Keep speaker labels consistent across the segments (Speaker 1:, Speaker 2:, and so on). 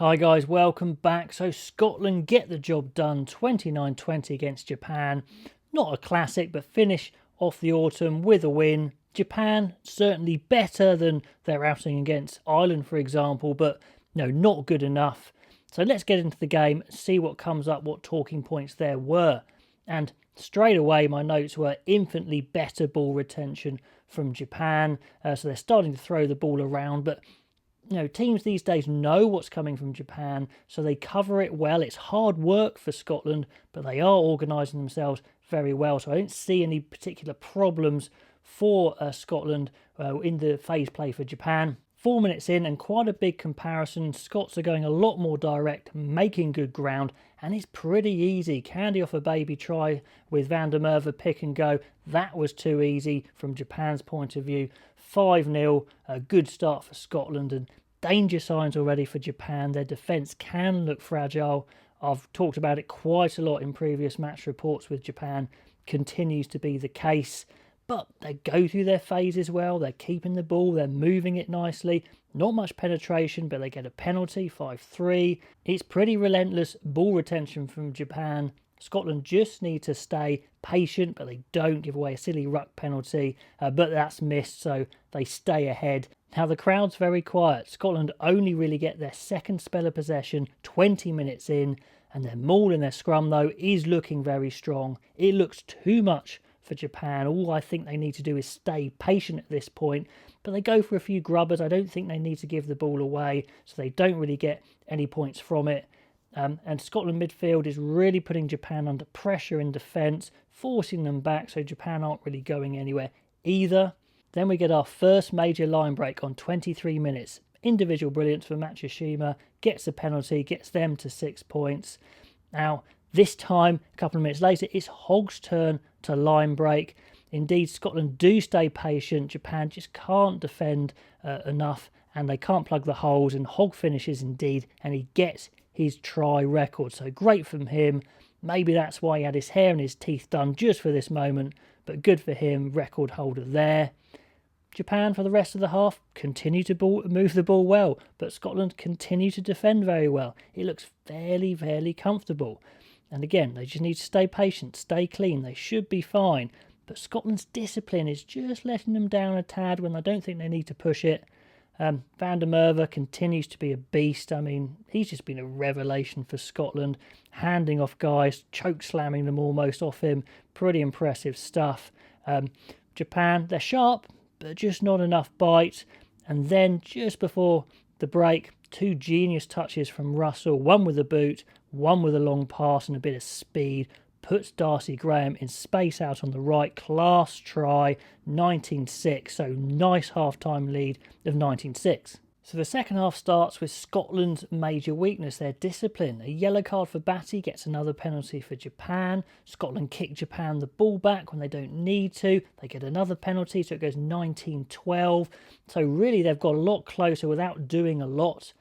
Speaker 1: Hi guys, welcome back. So Scotland get the job done 29-20 against Japan. Not a classic, but finish off the autumn with a win. Japan certainly better than their outing against Ireland, for example, but no, not good enough. So let's get into the game, see what comes up, what talking points there were. And straight away, my notes were infinitely better ball retention from Japan. So they're starting to throw the ball around, but teams these days know what's coming from Japan, so they cover it well. It's hard work for Scotland, but they are organising themselves very well. So I don't see any particular problems for Scotland in the phase play for Japan. 4 minutes in and quite a big comparison. Scots are going a lot more direct, making good ground, and it's pretty easy. Candy off a baby try with Van der Merwe pick and go. That was too easy from Japan's point of view. 5-0, a good start for Scotland, and danger signs already for Japan. Their defence can look fragile. I've talked about it quite a lot in previous match reports with Japan. Continues to be the case. But they go through their phases well. They're keeping the ball. They're moving it nicely. Not much penetration, but they get a penalty, 5-3. It's pretty relentless ball retention from Japan. Scotland just need to stay patient, but they don't give away a silly ruck penalty. But that's missed, so they stay ahead. Now, the crowd's very quiet. Scotland only really get their second spell of possession 20 minutes in, and their maul and their scrum, though, is looking very strong. It looks too much for Japan. All I think they need to do is stay patient at this point, but they go for a few grubbers. I don't think they need to give the ball away, so they don't really get any points from it. And Scotland midfield is really putting Japan under pressure in defence, forcing them back, so Japan aren't really going anywhere either. Then we get our first major line break on 23 minutes. Individual brilliance for Matsushima, gets a penalty, gets them to 6 points. Now, this time, a couple of minutes later, it's Hogg's turn to line break. Indeed, Scotland do stay patient. Japan just can't defend enough, and they can't plug the holes, and Hogg finishes indeed, and he gets his try record. So great from him. Maybe that's why he had his hair and his teeth done just for this moment, but good for him, record holder there. Japan, for the rest of the half, continue to move the ball well, but Scotland continue to defend very well. It looks fairly comfortable. And again, they just need to stay patient, stay clean. They should be fine. But Scotland's discipline is just letting them down a tad when I don't think they need to push it. Van der Merwe continues to be a beast. I mean, he's just been a revelation for Scotland. Handing off guys, choke slamming them almost off him. Pretty impressive stuff. Japan, they're sharp, but just not enough bite. And then just before the break, 2 genius touches from Russell, one with a boot, one with a long pass and a bit of speed, puts Darcy Graham in space out on the right. Class try, 19-6, so nice half-time lead of 19-6. So the second half starts with Scotland's major weakness, their discipline. A yellow card for Batty gets another penalty for Japan. Scotland kick Japan the ball back when they don't need to. They get another penalty, so it goes 19-12. So really they've got a lot closer without doing a lot.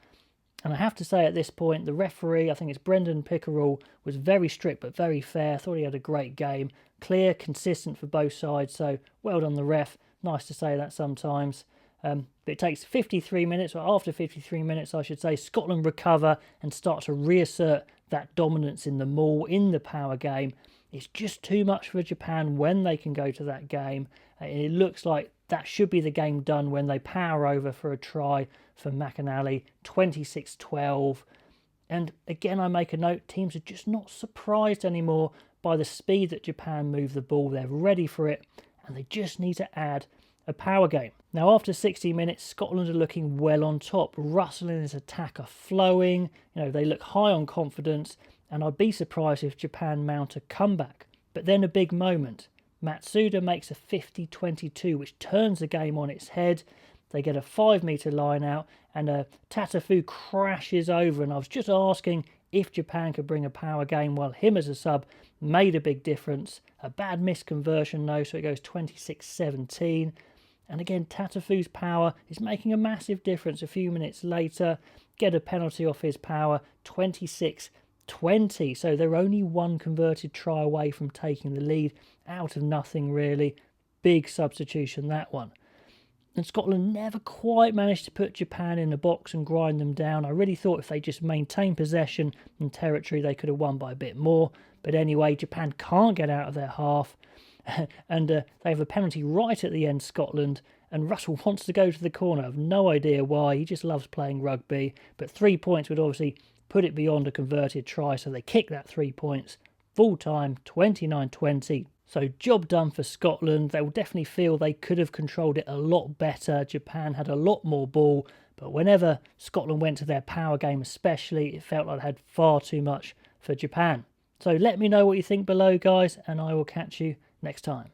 Speaker 1: And I have to say at this point, the referee, I think it's Brendan Pickerel, was very strict but very fair. I thought he had a great game. Clear, consistent for both sides, so well done the ref. Nice to say that sometimes. But it takes 53 minutes, or after 53 minutes I should say, Scotland recover and start to reassert that dominance in the maul, in the power game. It's just too much for Japan when they can go to that game. It looks like that should be the game done when they power over for a try for McAnally, 26-12. And again, I make a note, teams are just not surprised anymore by the speed that Japan move the ball. They're ready for it, and they just need to add a power game. Now, after 60 minutes, Scotland are looking well on top. Russell and his attack are flowing. They look high on confidence, and I'd be surprised if Japan mount a comeback. But then a big moment. Matsuda makes a 50-22, which turns the game on its head. They get a 5-metre line out, and Tatafu crashes over. And I was just asking if Japan could bring a power game. Well, him as a sub made a big difference. A bad misconversion, though, so it goes 26-17. And again, Tatafu's power is making a massive difference a few minutes later. Get a penalty off his power, 26-20. So they're only one converted try away from taking the lead out of nothing, really. Big substitution, that one. And Scotland never quite managed to put Japan in the box and grind them down. I really thought if they just maintained possession and territory, they could have won by a bit more. But anyway, Japan can't get out of their half. And they have a penalty right at the end, Scotland. And Russell wants to go to the corner. I have no idea why. He just loves playing rugby. But 3 points would obviously put it beyond a converted try. So they kick that 3 points. Full time, 29-20. So job done for Scotland. They will definitely feel they could have controlled it a lot better. Japan had a lot more ball, but whenever Scotland went to their power game especially, it felt like they had far too much for Japan. So let me know what you think below, guys, and I will catch you next time.